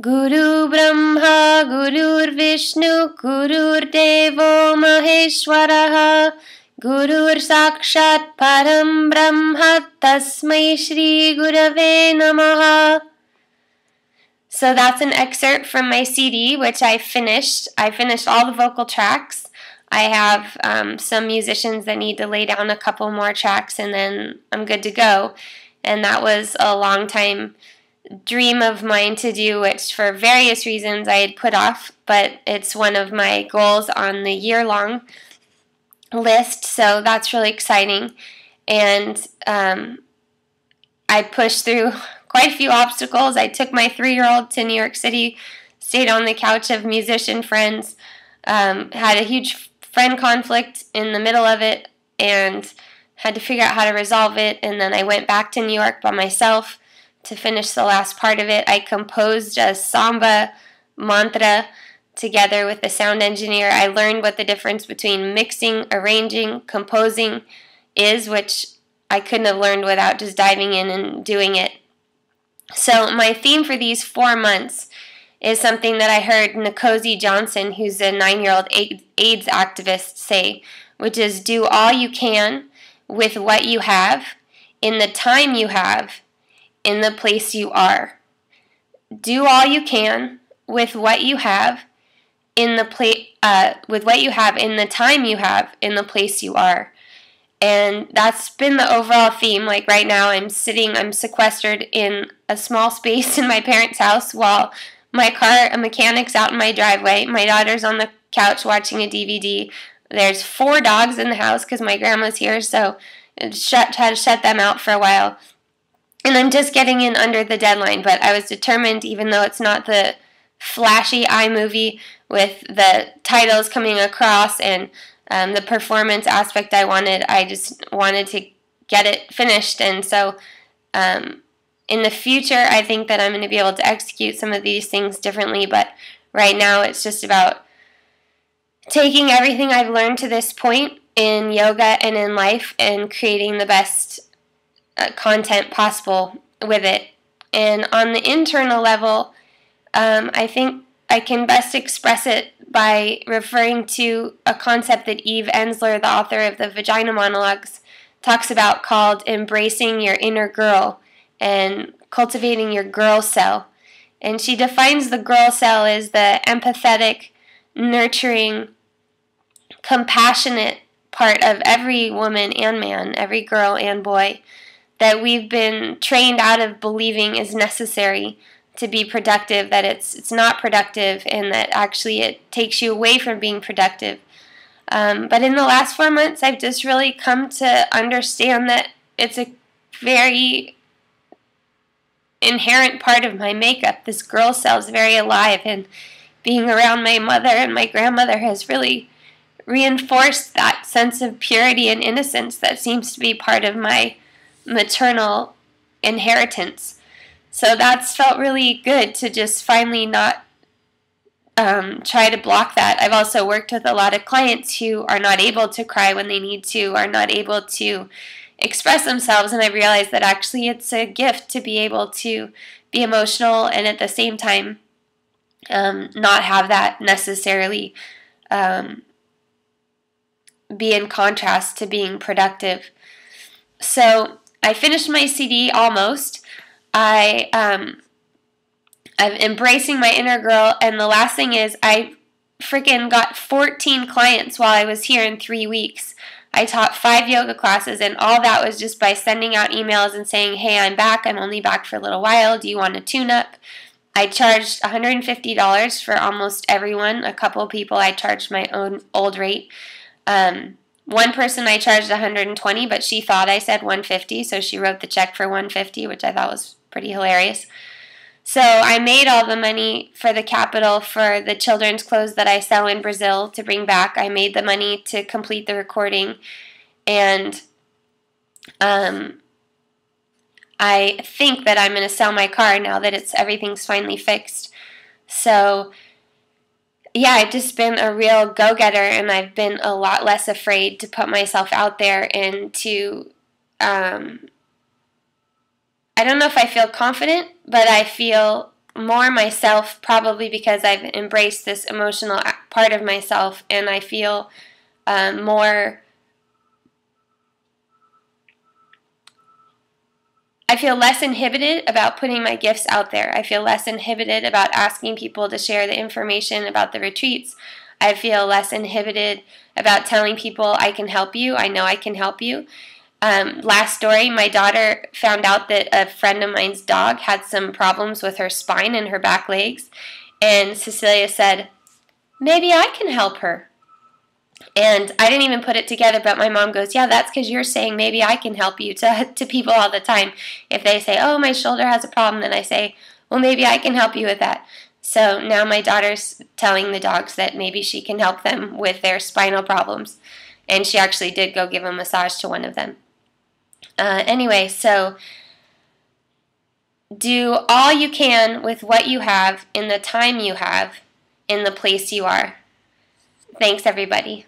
Guru Brahma Gurur Vishnu Gurur Devo Maheshwaraha Gurur Sakshat Param Brahma Tasmai Shri Gurave Namaha. So that's an excerpt from my CD, which I finished. I finished all the vocal tracks. I have some musicians that need to lay down a couple more tracks, and then I'm good to go. And that was a long time dream of mine to do, which for various reasons I had put off, but it's one of my goals on the year-long list, so that's really exciting. And I pushed through quite a few obstacles. I took my 3-year-old to New York City, stayed on the couch of musician friends, had a huge friend conflict in the middle of it, and had to figure out how to resolve it, and then I went back to New York by myself to finish the last part of it. I composed a samba mantra together with the sound engineer. I learned what the difference between mixing, arranging, composing is, which I couldn't have learned without just diving in and doing it. So my theme for these 4 months is something that I heard Nkosi Johnson, who's a 9-year-old AIDS activist, say, which is do all you can with what you have, in the time you have, in the place you are. Do all you can with what you have, in the with what you have, in the time you have, in the place you are. And that's been the overall theme. Like right now I'm sequestered in a small space in my parents' house while a mechanic's out in my driveway. My daughter's on the couch watching a DVD. There's 4 dogs in the house because my grandma's here, so I had to shut them out for a while. And I'm just getting in under the deadline, but I was determined, even though it's not the flashy iMovie with the titles coming across and the performance aspect I just wanted to get it finished. And so in the future, I think that I'm going to be able to execute some of these things differently, but right now it's just about taking everything I've learned to this point in yoga and in life and creating the best content possible with it. And on the internal level, I think I can best express it by referring to a concept that Eve Ensler, the author of the Vagina Monologues, talks about, called embracing your inner girl and cultivating your girl cell. And she defines the girl cell as the empathetic, nurturing, compassionate part of every woman and man, every girl and boy, that we've been trained out of believing is necessary to be productive, that it's not productive, and that actually it takes you away from being productive. But in the last 4 months, I've just really come to understand that it's a very inherent part of my makeup. This girl cell is very alive, and being around my mother and my grandmother has really reinforced that sense of purity and innocence that seems to be part of my maternal inheritance. So that's felt really good to just finally not try to block that. I've also worked with a lot of clients who are not able to cry when they need to, are not able to express themselves, and I realized that actually it's a gift to be able to be emotional and at the same time not have that necessarily be in contrast to being productive. So I finished my CD almost. I'm embracing my inner girl, and the last thing is I freaking got 14 clients while I was here in 3 weeks. I taught 5 yoga classes, and all that was just by sending out emails and saying, hey, I'm back. I'm only back for a little while. Do you want a tune-up? I charged $150 for almost everyone. A couple of people I charged my own old rate. One person I charged $120, but she thought I said $150, so she wrote the check for $150, which I thought was pretty hilarious. So I made all the money for the capital for the children's clothes that I sell in Brazil to bring back. I made the money to complete the recording, and I think that I'm going to sell my car now that everything's finally fixed. So yeah, I've just been a real go-getter, and I've been a lot less afraid to put myself out there and to, I don't know if I feel confident, but I feel more myself, probably because I've embraced this emotional part of myself, and I feel I feel less inhibited about putting my gifts out there. I feel less inhibited about asking people to share the information about the retreats. I feel less inhibited about telling people I can help you. I know I can help you. Last story, my daughter found out that a friend of mine's dog had some problems with her spine and her back legs. And Cecilia said, maybe I can help her. And I didn't even put it together, but my mom goes, yeah, that's because you're saying maybe I can help you to people all the time. If they say, oh, my shoulder has a problem, then I say, well, maybe I can help you with that. So now my daughter's telling the dogs that maybe she can help them with their spinal problems. And she actually did go give a massage to one of them. Anyway, so do all you can with what you have, in the time you have, in the place you are. Thanks, everybody.